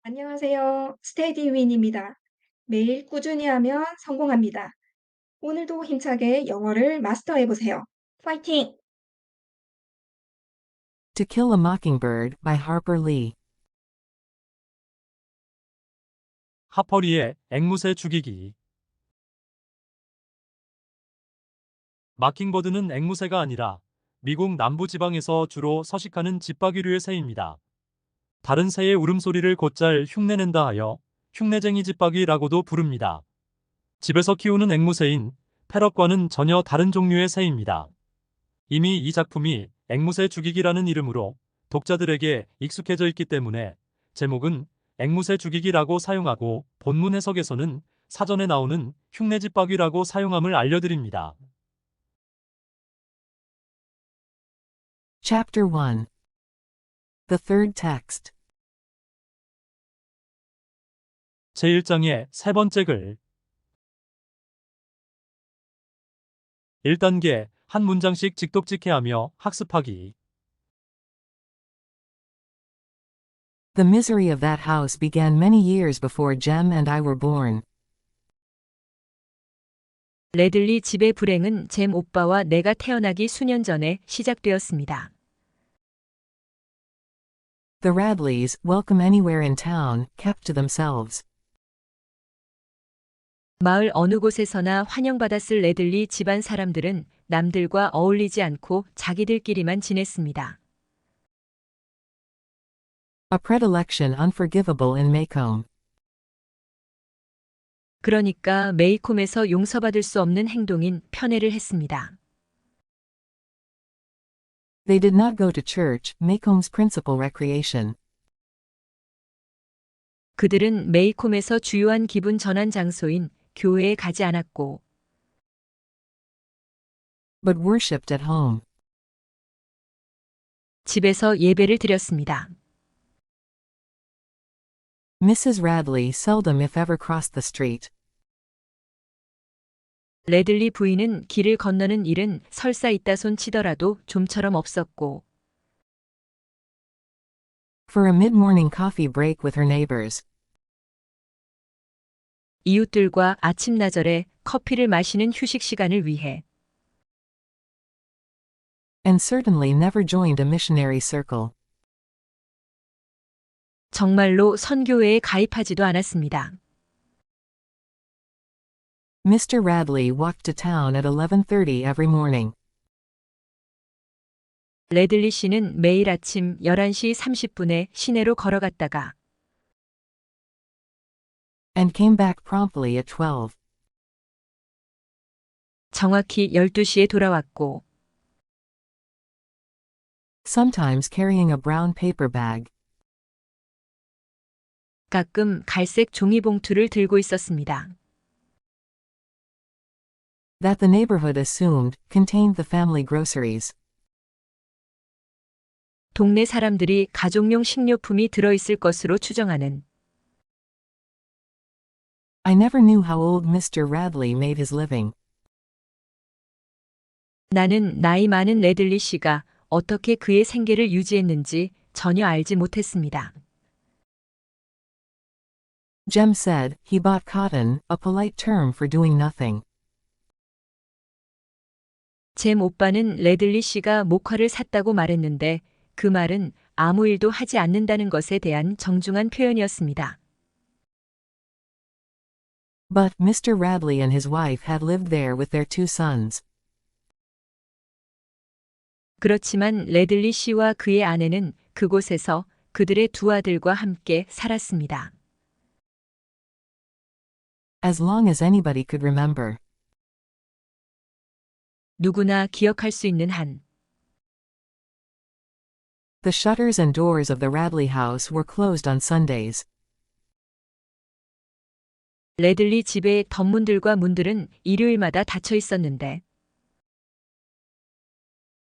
안녕하세요. 스테디윈입니다. 매일 꾸준히 하면 성공합니다. 오늘도 힘차게 영어를 마스터해 보세요. 파이팅! To Kill a Mockingbird by Harper Lee. 하퍼리의 앵무새 죽이기. 마킹버드는 앵무새가 아니라 미국 남부지방에서 주로 서식하는 집박이류의 새입니다. 다른 새의 울음소리를 곧잘 흉내낸다 하여 흉내쟁이 집박이라고도 부릅니다. 집에서 키우는 앵무새인 패럿과는 전혀 다른 종류의 새입니다. 이미 이 작품이 앵무새 죽이기라는 이름으로 독자들에게 익숙해져 있기 때문에 제목은 앵무새 죽이기라고 사용하고 본문 해석에서는 사전에 나오는 흉내집박이라고 사용함을 알려드립니다. Chapter 1. The Third Text. 제1장의 세 번째 글. 1단계, 한 문장씩 직독직해하며 학습하기. The misery of that house began many years before Jem and I were born. 레들리 집의 불행은 잼 오빠와 내가 태어나기 수년 전에 시작되었습니다. The Radleys, welcome anywhere in town, kept to themselves. 마을 어느 곳에서나 환영받았을 레들리 집안 사람들은 남들과 어울리지 않고 자기들끼리만 지냈습니다. A predilection unforgivable in Maycomb. 그러니까 메이콤에서 용서받을 수 없는 행동인 편애를 했습니다. They did not go to church, Maycomb's principal recreation. 그들은 메이콤에서 주요한 기분 전환 장소인 교회에 가지 않았고 But worshipped at home. 집에서 예배를 드렸습니다. Mrs. Radley seldom if ever crossed the street. 레들리 부인은 길을 건너는 일은 설사 있다 손 치더라도 좀처럼 없었고 For a mid-morning coffee break with her neighbors. 이웃들과 아침나절에 커피를 마시는 휴식 시간을 위해 And certainly never joined a missionary circle. 정말로 선교회에 가입하지도 않았습니다. Mr. Radley walked to town at 11:30 every morning. 레들리 씨는 매일 아침 11시 30분에 시내로 걸어갔다가 And came back promptly at 12. 정확히 12시에 돌아왔고 Sometimes carrying a brown paper bag. 가끔 갈색 종이봉투를 들고 있었습니다. That the neighborhood assumed contained the family groceries. 동네 사람들이 가족용 식료품이 들어있을 것으로 추정하는 I never knew how old Mr. Radley made his living. 나는 나이 많은 레들리 씨가 어떻게 그의 생계를 유지했는지 전혀 알지 못했습니다. Jem said, he bought cotton, a polite term for doing nothing. 잼 오빠는 레들리 씨가 목화를 샀다고 말했는데 그 말은 아무 일도 하지 않는다는 것에 대한 정중한 표현이었습니다. But Mr. Radley and his wife had lived there with their 2 sons. 그렇지만 레들리 씨와 그의 아내는 그곳에서 그들의 2 아들과 함께 살았습니다. As long as anybody could remember. 누구나 기억할 수 있는 한 The shutters and doors of the Radley house were closed on Sundays. 레들리 집의 덧문들과 문들은 일요일마다 닫혀 있었는데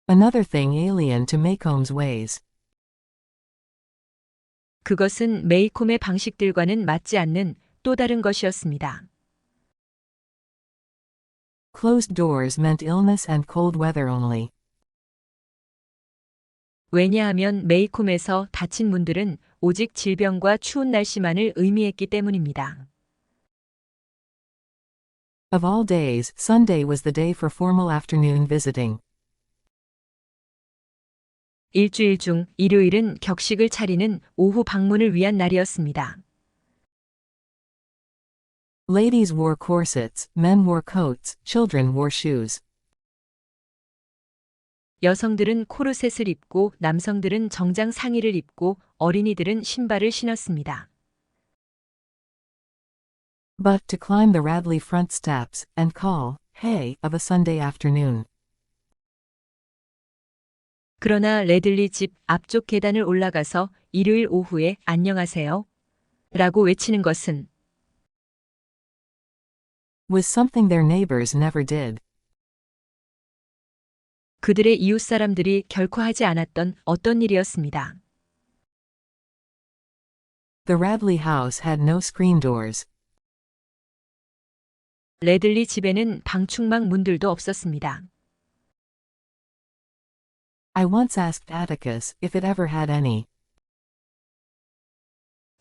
Another thing alien to Maycomb's ways. 그것은 메이콤의 방식들과는 맞지 않는 또 다른 것이었습니다. Closed doors meant illness and cold weather only. 왜냐하면 메이콤에서 닫힌 문들은 오직 질병과 추운 날씨만을 의미했기 때문입니다. Of all days, Sunday was the day for formal afternoon visiting. 일주일 중 일요일은 격식을 차리는 오후 방문을 위한 날이었습니다. Ladies wore corsets, men wore coats, children wore shoes. 여성들은 코르셋을 입고 남성들은 정장 상의를 입고 어린이들은 신발을 신었습니다. But to climb the Radley front steps and call, hey, of a Sunday afternoon. 그러나 레들리 집 앞쪽 계단을 올라가서 일요일 오후에 안녕하세요 라고 외치는 것은 Was something their neighbors never did. 그들의 이웃 사람들이 결코 하지 않았던 어떤 일이었습니다. The Radley house had no screen doors. 레들리 집에는 방충망 문들도 없었습니다. I once asked Atticus if it ever had any.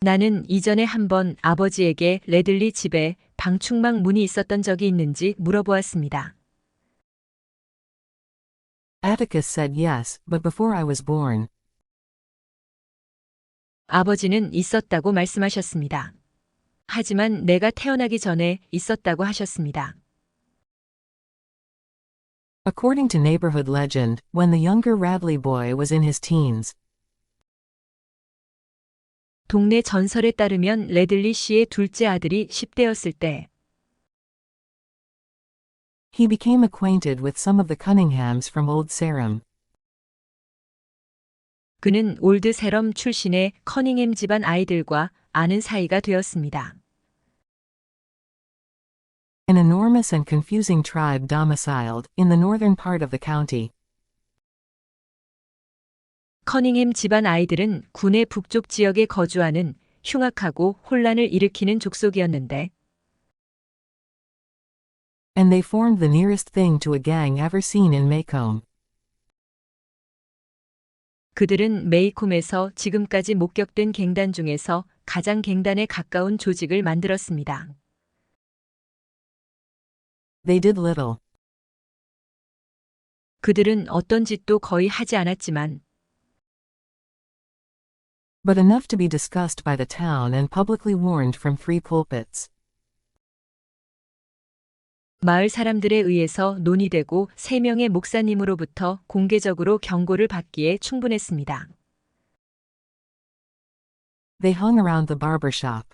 나는 이전에 한번 아버지에게 레들리 집에 방충망 문이 있었던 적이 있는지 물어보았습니다. Atticus said yes, but before I was born. 아버지는 있었다고 말씀하셨습니다. 하지만 내가 태어나기 전에 있었다고 하셨습니다. According to neighborhood legend, when the younger Radley boy was in his teens, 동네 전설에 따르면 레들리 씨의 둘째 아들이 10대였을 때 he became acquainted with some of the Cunninghams from Old Sarum. 그는 올드 세럼 출신의 커닝햄 집안 아이들과 아는 사이가 되었습니다. An enormous and confusing tribe domiciled in the northern part of the county. 커닝햄 집안 아이들은 군의 북쪽 지역에 거주하는 흉악하고 혼란을 일으키는 족속이었는데 And they formed the nearest thing to a gang ever seen in Maycomb. 그들은 메이콤에서 지금까지 목격된 갱단 중에서 가장 갱단에 가까운 조직을 만들었습니다. They did little. 그들은 어떤 짓도 거의 하지 않았지만 But enough to be discussed by the town and publicly warned from three pulpits. 마을 사람들에 의해서 논의되고 3명의 목사님으로부터 공개적으로 경고를 받기에 충분했습니다. They hung around the barber shop.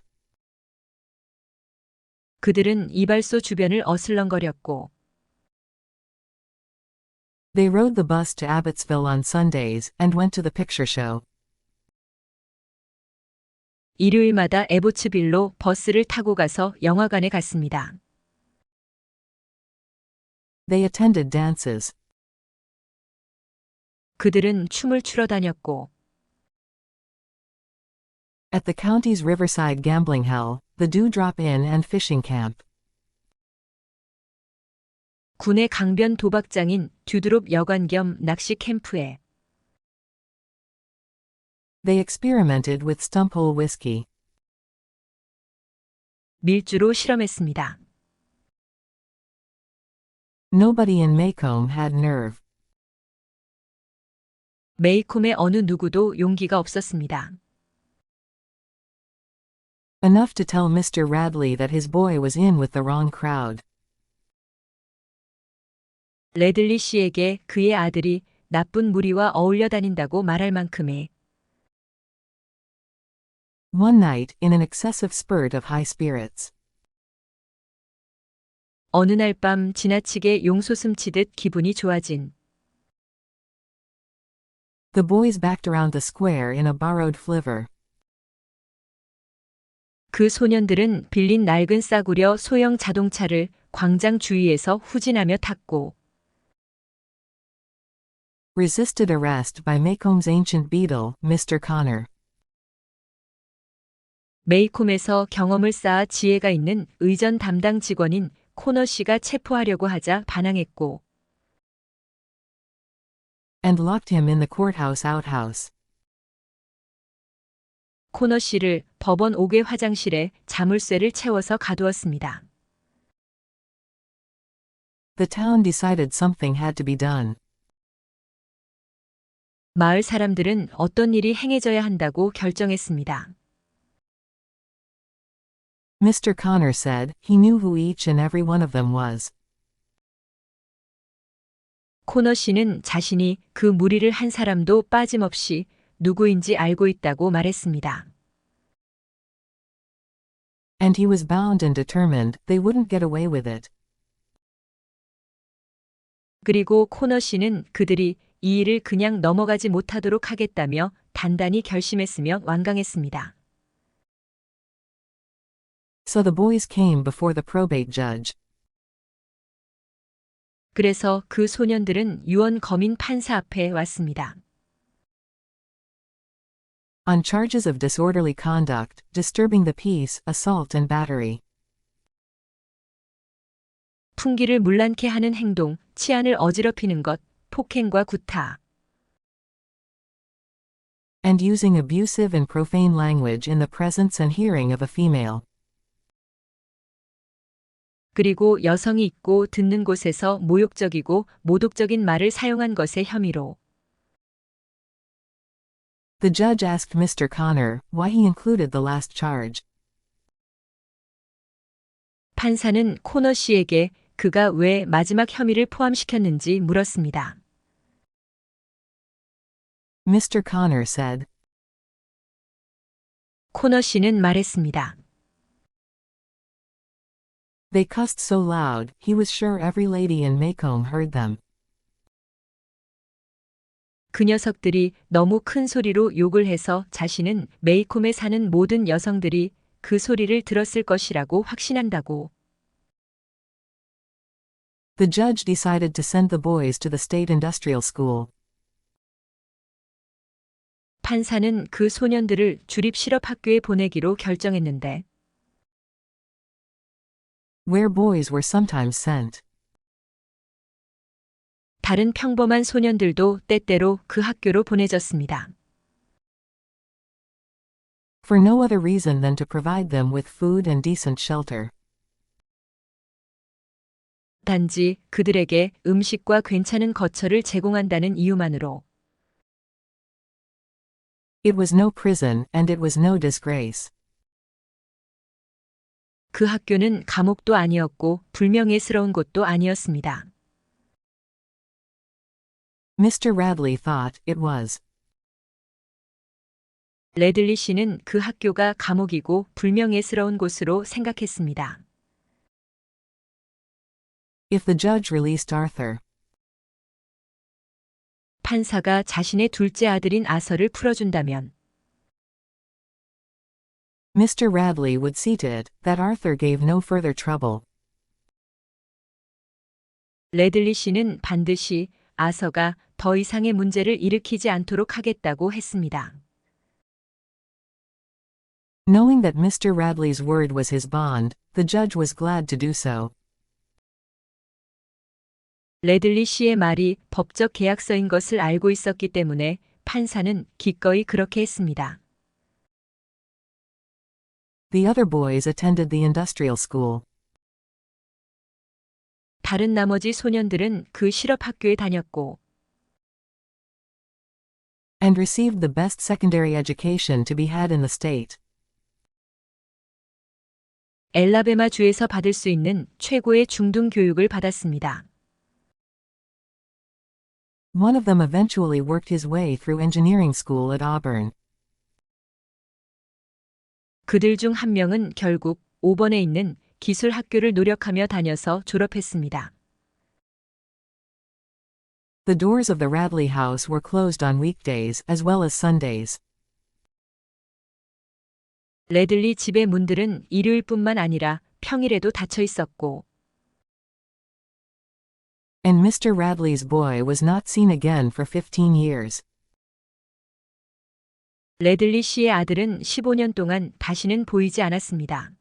그들은 이발소 주변을 어슬렁거렸고 They rode the bus to Abbotsville on Sundays and went to the picture show. 일요일마다 에보츠빌로 버스를 타고 가서 영화관에 갔습니다. They attended dances. 그들은 춤을 추러 다녔고 At the county's riverside gambling hell, the Dewdrop Inn and fishing camp. 군의 강변 도박장인 듀드롭 여관 겸 낚시 캠프에 They experimented with stump-hole whiskey. 밀주로 실험했습니다. Nobody in Maycomb had nerve. 메이콤의 어느 누구도 용기가 없었습니다. Enough to tell Mr. Radley that his boy was in with the wrong crowd. 레들리 씨에게 그의 아들이 나쁜 무리와 어울려 다닌다고 말할 만큼의 One night, in an excessive spurt of high spirits. 어느 날 밤 지나치게 용솟음 치듯 기분이 좋아진 The boys backed around the square in a borrowed flivver. 그 소년들은 빌린 낡은 싸구려 소형 자동차를 광장 주위에서 후진하며 탔고 Resisted arrest by Maycomb's ancient beadle, Mr. Connor. 메이콤에서 경험을 쌓아 지혜가 있는 의전 담당 직원인 코너 씨가 체포하려고 하자 반항했고 And locked him in the courthouse outhouse. 코너 씨를 법원 5개 화장실에 자물쇠를 채워서 가두었습니다. The town decided something had to be done. 마을 사람들은 어떤 일이 행해져야 한다고 결정했습니다. Mr. Connor said he knew who each and every one of them was. 코너 씨는 자신이 그 무리를 한 사람도 빠짐없이 누구인지 알고 있다고 말했습니다. And he was bound and determined they wouldn't get away with it. 그리고 코너 씨는 그들이 이 일을 그냥 넘어가지 못하도록 하겠다며 단단히 결심했으며 완강했습니다. So the boys came before the probate judge. 그래서 그 소년들은 유언 검인 판사 앞에 왔습니다. On charges of disorderly conduct, disturbing the peace, assault and battery. 풍기를 문란케 하는 행동, 치안을 어지럽히는 것, 폭행과 구타. And using abusive and profane language in the presence and hearing of a female. 그리고 여성이 있고 듣는 곳에서 모욕적이고 모독적인 말을 사용한 것의 혐의로. The judge asked Mr. Connor why he included the last charge. 판사는 코너 씨에게 그가 왜 마지막 혐의를 포함시켰는지 물었습니다. Mr. Connor said. 코너 씨는 말했습니다. They cussed so loud, he was sure every lady in Maycomb heard them. 그 녀석들이 너무 큰 소리로 욕을 해서 자신은 메이콤에 사는 모든 여성들이 그 소리를 들었을 것이라고 확신한다고. The judge decided to send the boys to the state industrial school. 판사는 그 소년들을 주립 실업학교에 보내기로 결정했는데 Where boys were sometimes sent. 다른 평범한 소년들도 때때로 그 학교로 보내졌습니다. For no other reason than to provide them with food and decent shelter. 단지 그들에게 음식과 괜찮은 거처를 제공한다는 이유만으로. It was no prison, and it was no disgrace. 그 학교는 감옥도 아니었고 불명예스러운 곳도 아니었습니다. Mr. Radley thought it was. 레들리 씨는 그 학교가 감옥이고 불명예스러운 곳으로 생각했습니다. If the judge released Arthur. 판사가 자신의 둘째 아들인 아서를 풀어준다면 Mr. Radley would see to it that Arthur gave no further trouble. 레들리 씨는 반드시 아서가 더 이상의 문제를 일으키지 않도록 하겠다고 했습니다. Knowing that Mr. Radley's word was his bond, the judge was glad to do so. 레들리 씨의 말이 법적 계약서인 것을 알고 있었기 때문에 판사는 기꺼이 그렇게 했습니다. The other boys attended the industrial school. 다른 나머지 소년들은 그 실업학교에 다녔고 And received the best secondary education to be had in the state. 엘라베마 주에서 받을 수 있는 최고의 중등 교육을 받았습니다. One of them eventually worked his way through engineering school at Auburn. 그들 중 한 명은 결국 오번에 있는 기술 학교를 노력하며 다녀서 졸업했습니다. The doors of the Radley house were closed on weekdays as well as Sundays. 레들리 집의 문들은 일요일뿐만 아니라 평일에도 닫혀 있었고 And Mr. Radley's boy was not seen again for 15 years. 레들리 씨의 아들은 15년 동안 다시는 보이지 않았습니다.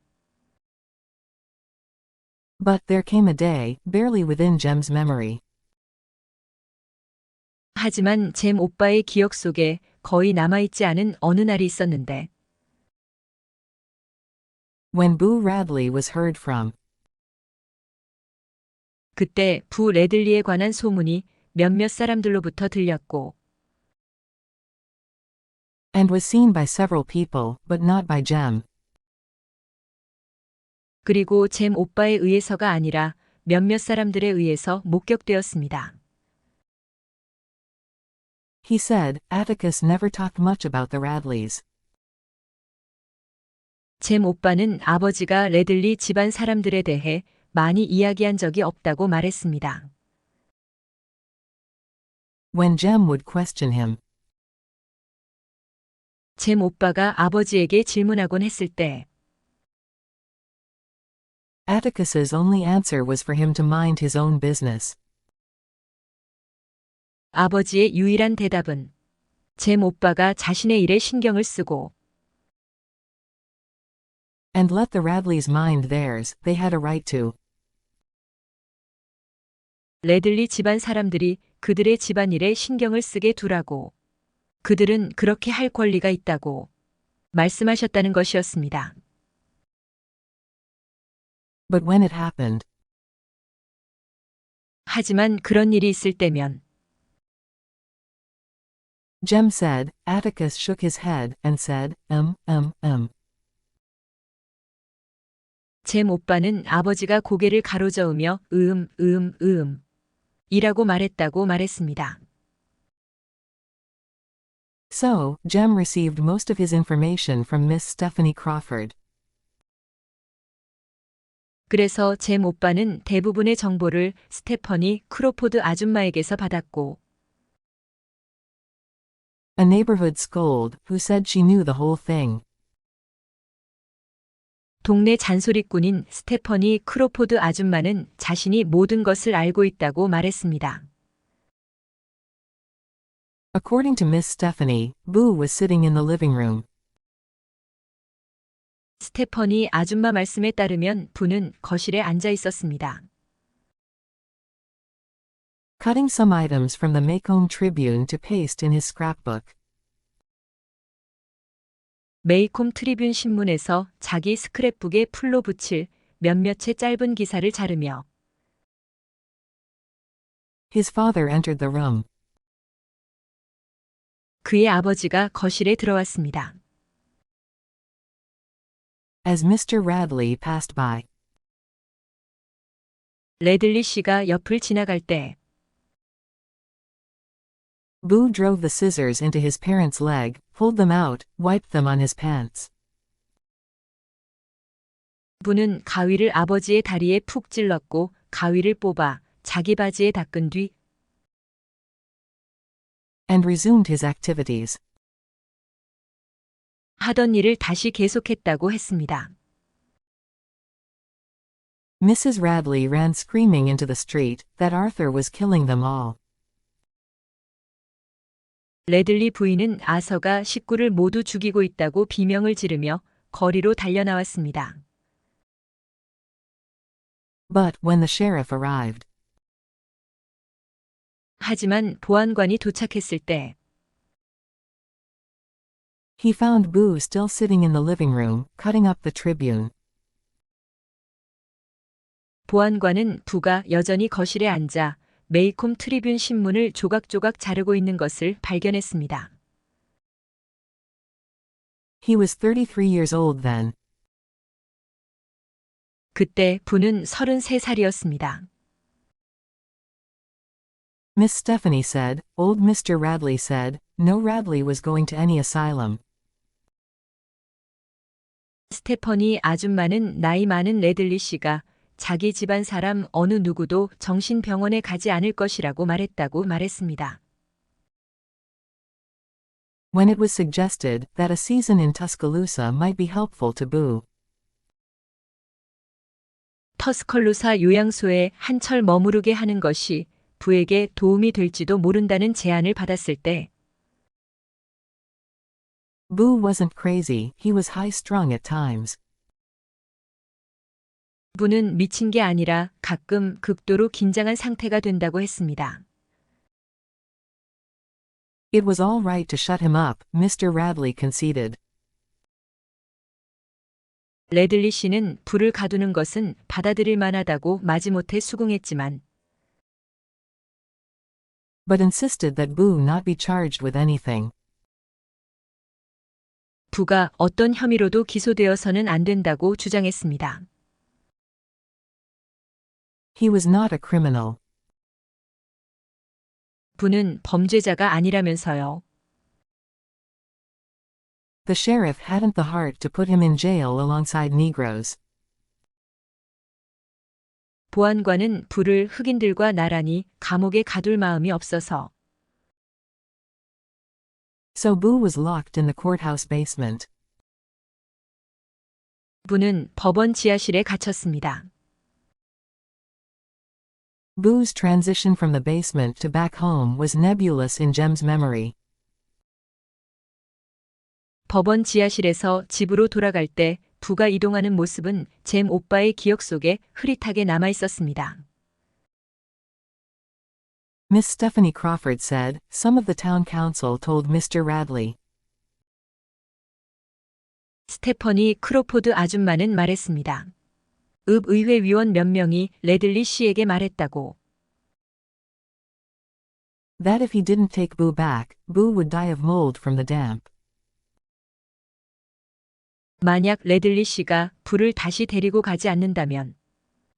But there came a day, barely within Jem's memory. 하지만 잼 오빠의 기억 속에 거의 남아있지 않은 어느 날이 있었는데 When Boo Radley was heard from, 그때 부 레들리에 관한 소문이 몇몇 사람들로부터 들렸고 and was seen by several people, but not by Jem. 그리고 잼 오빠에 의해서가 아니라 몇몇 사람들에 의해서 목격되었습니다. He said, Atticus never talked much about the Radleys. 잼 오빠는 아버지가 레들리 집안 사람들에 대해 많이 이야기한 적이 없다고 말했습니다. When Jem would question him, 잼 오빠가 아버지에게 질문하곤 했을 때 Atticus's only answer was for him to mind his own business. 아버지의 유일한 대답은 잼 오빠가 자신의 일에 신경을 쓰고 And let the Radleys mind theirs, they had a right to. 레들리 집안 사람들이 그들의 집안일에 신경을 쓰게 두라고 그들은 그렇게 할 권리가 있다고 말씀하셨다는 것이었습니다. But when it happened, 하지만 그런 일이 있을 때면 Jem said, Atticus shook his head and said, 잼 오빠는 아버지가 고개를 가로저으며 이라고 말했다고 말했습니다. So, Jem received most of his information from Miss Stephanie Crawford. 그래서 잼 오빠는 대부분의 정보를 스테퍼니 크로포드 아줌마에게서 받았고 A neighborhood scold, who said she knew the whole thing. 동네 잔소리꾼인 스테퍼니 크로포드 아줌마는 자신이 모든 것을 알고 있다고 말했습니다. According to Miss Stephanie, Boo was sitting in the living room. 스테퍼니 아줌마 말씀에 따르면 부는 거실에 앉아 있었습니다. Cutting some items from the Macomb Tribune to paste in his scrapbook. 메이콤 트리뷴 신문에서 자기 스크랩북에 풀로 붙일 몇몇의 짧은 기사를 자르며 His father entered the room. 그의 아버지가 거실에 들어왔습니다. As Mr. Radley passed by, 레들리 씨가 옆을 지나갈 때 Boo drove the scissors into his parents' leg, pulled them out, wiped them on his pants. 부는 가위를 아버지의 다리에 푹 찔렀고 가위를 뽑아 자기 바지에 닦은 뒤 And resumed his activities. 하던 일을 다시 계속했다고 했습니다. Mrs. Radley ran screaming into the street that Arthur was killing them all. 레들리 부인은 아서가 식구를 모두 죽이고 있다고 비명을 지르며 거리로 달려나왔습니다. But when the sheriff arrived, 하지만 보안관이 도착했을 때 he found Boo still sitting in the living room, cutting up the Tribune. 보안관은 부가 여전히 거실에 앉아 메이콤 트리뷴 신문을 조각조각 자르고 있는 것을 발견했습니다. He was 33 years old then. 그때 부는 33살이었습니다. Miss Stephanie said, old Mr. Radley said, no Radley was going to any asylum. 스테퍼니 아줌마는 나이 많은 레들리 씨가 자기 집안 사람 어느 누구도 정신병원에 가지 않을 것이라고 말했다고 말했습니다. When it was suggested that a season in Tuscaloosa might be helpful to Boo, 터스컬루사 요양소에 한철 머무르게 하는 것이 부에게 도움이 될지도 모른다는 제안을 받았을 때 Boo wasn't crazy, he was high-strung at times. 부는 미친 게 아니라 가끔 극도로 긴장한 상태가 된다고 했습니다. It was all right to shut him up, Mr. Radley conceded. 레들리 씨는 불을 가두는 것은 받아들일 만하다고 마지못해 수긍했지만 but insisted that Boo not be charged with anything. 부가 어떤 혐의로도 기소되어서는 안 된다고 주장했습니다. He was not a criminal. 부는 범죄자가 아니라면서요. The sheriff hadn't the heart to put him in jail alongside Negroes. 보안관은 부를 흑인들과 나란히 감옥에 가둘 마음이 없어서 So Boo was locked in the courthouse basement. 부는 법원 지하실에 갇혔습니다. Boo's transition from the basement to back home was nebulous in Jem's memory. 법원 지하실에서 집으로 돌아갈 때 부가 이동하는 모습은 잼 오빠의 기억 속에 흐릿하게 남아 있었습니다. Miss Stephanie Crawford said, some of the town council told Mr. Radley. 스테퍼니 크로포드 아줌마는 말했습니다. 읍의회 위원 몇 명이 레들리 씨에게 말했다고. That if he didn't take Boo back, Boo would die of mold from the damp. 만약 레들리 씨가 부를 다시 데리고 가지 않는다면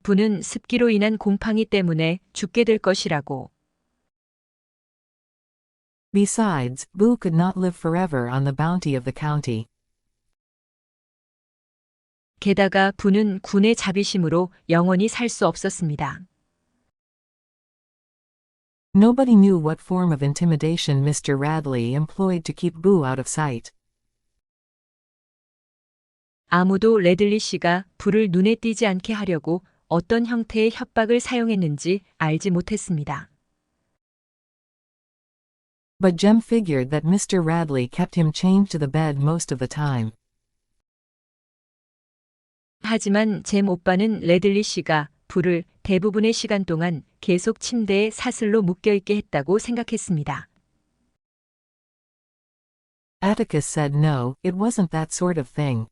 부는 습기로 인한 곰팡이 때문에 죽게 될 것이라고. Besides, Boo could not live forever on the bounty of the county. 게다가 부는 군의 자비심으로 영원히 살 수 없었습니다. Nobody knew what form of intimidation Mr. Radley employed to keep Boo out of sight. 아무도 레들리 씨가 부를 눈에 띄지 않게 하려고 어떤 형태의 협박을 사용했는지 알지 못했습니다. But Jem figured that Mr. Radley kept him chained to the bed most of the time. 하지만 잼 오빠는 레들리 씨가 부를 대부분의 시간 동안 계속 침대에 사슬로 묶여있게 했다고 생각했습니다. Atticus said no, it wasn't that sort of thing.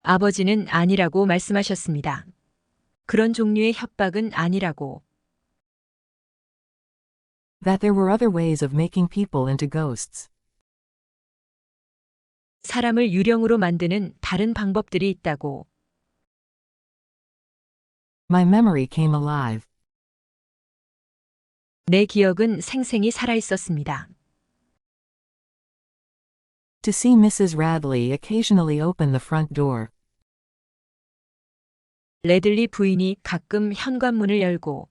아버지는 아니라고 말씀하셨습니다. 그런 종류의 협박은 아니라고. That there were other ways of making people into ghosts. 사람을 유령으로 만드는 다른 방법들이 있다고. My memory came alive. 내 기억은 생생히 살아있었습니다. To see Mrs. Radley occasionally open the front door. 레들리 부인이 가끔 현관문을 열고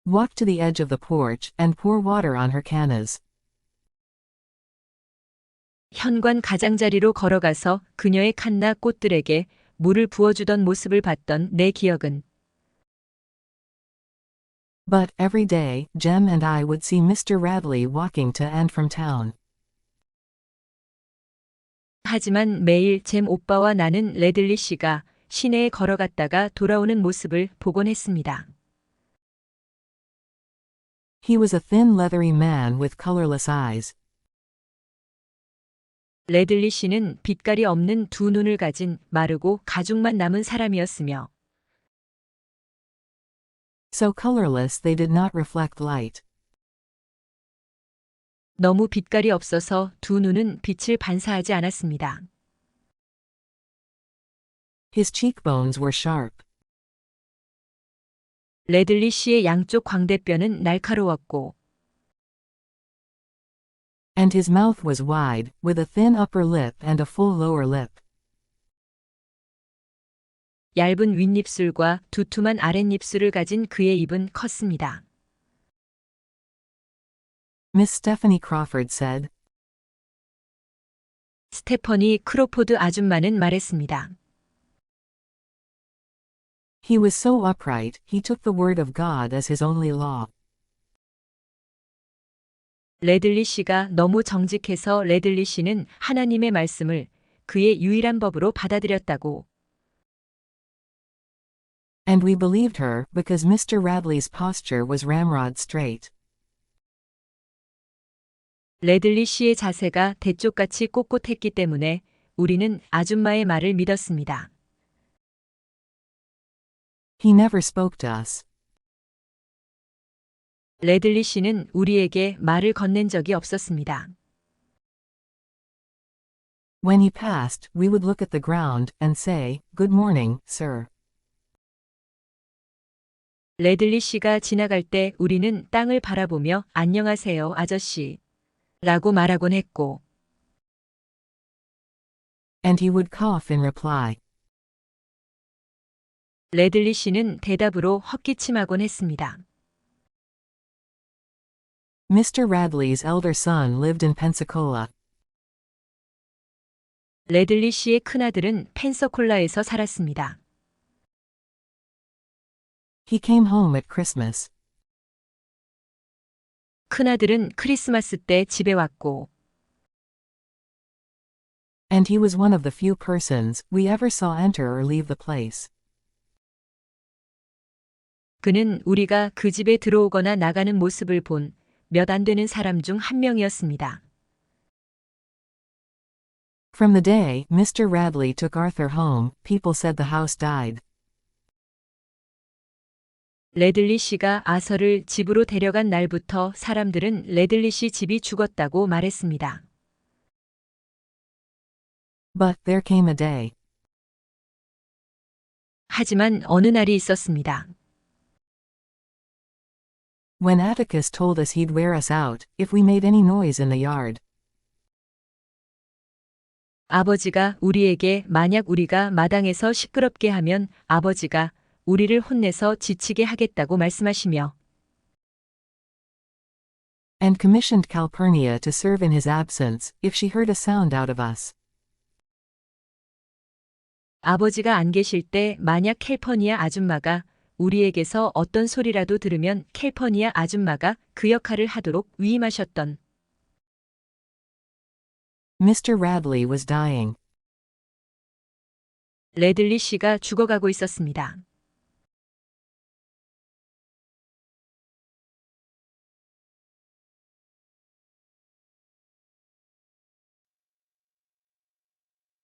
Walk to the edge of the porch and pour water on her cannas. 현관 가장자리로 걸어가서 그녀의 칸나 꽃들에게 물을 부어주던 모습을 봤던 내 기억은 But every day, Jem and I would see Mr. Radley walking to and from town. 하지만 매일 잼 오빠와 나는 레들리 씨가 시내에 걸어갔다가 돌아오는 모습을 보곤 했습니다. He was a thin leathery man with colorless eyes. 레들리 씨는 빛깔이 없는 두 눈을 가진 마르고 가죽만 남은 사람이었으며 So colorless they did not reflect light. 너무 빛깔이 없어서 두 눈은 빛을 반사하지 않았습니다. His cheekbones were sharp. 레들리 씨의 양쪽 광대뼈는 날카로웠고 And his mouth was wide, with a thin upper lip and a full lower lip. 얇은 윗입술과 두툼한 아랫입술을 가진 그의 입은 컸습니다. Miss Stephanie Crawford said. 스테퍼니 크로포드 아줌마는 말했습니다. He was so upright, he took the word of God as his only law. 레들리 씨가 너무 정직해서 레들리 씨는 하나님의 말씀을 그의 유일한 법으로 받아들였다고. And we believed her, because Mr. Radley's posture was ramrod straight. 레들리 씨의 자세가 대쪽같이 꼿꼿했기 때문에 우리는 아줌마의 말을 믿었습니다. He never spoke to us. 레들리 씨는 우리에게 말을 건넨 적이 없었습니다. When he passed, we would look at the ground and say, "Good morning, sir." 레들리 씨가 지나갈 때 우리는 땅을 바라보며 안녕하세요, 아저씨. 라고 말하곤 했고, And he would cough in reply. 레들리 씨는 대답으로 헛기침하곤 했습니다. Mr. Radley's elder son lived in Pensacola. 레들리 씨의 큰아들은 펜서콜라에서 살았습니다. He came home at Christmas. 큰아들은 크리스마스 때 집에 왔고, And he was one of the few persons we ever saw enter or leave the place. 그는 우리가 그 집에 들어오거나 나가는 모습을 본 몇 안 되는 사람 중 한 명이었습니다. From the day Mr. Radley took Arthur home, people said the house died. 레들리 씨가 아서를 집으로 데려간 날부터 사람들은 레들리 씨 집이 죽었다고 말했습니다. But there came a day. 하지만 어느 날이 있었습니다. When Atticus told us he'd wear us out if we made any noise in the yard. 아버지가 우리에게 만약 우리가 마당에서 시끄럽게 하면 아버지가 우리를 혼내서 지치게 하겠다고 말씀하시며 And commissioned Calpurnia to serve in his absence if she heard a sound out of us. 아버지가 안 계실 때 만약 캘퍼니아 아줌마가 우리에게서 어떤 소리라도 들으면 캘퍼니아 아줌마가 그 역할을 하도록 위임하셨던 Mr. Radley was dying. 레들리 씨가 죽어가고 있었습니다.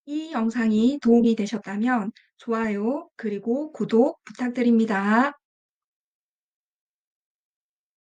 이 영상이 도움이 되셨다면 좋아요, 그리고 구독 부탁드립니다.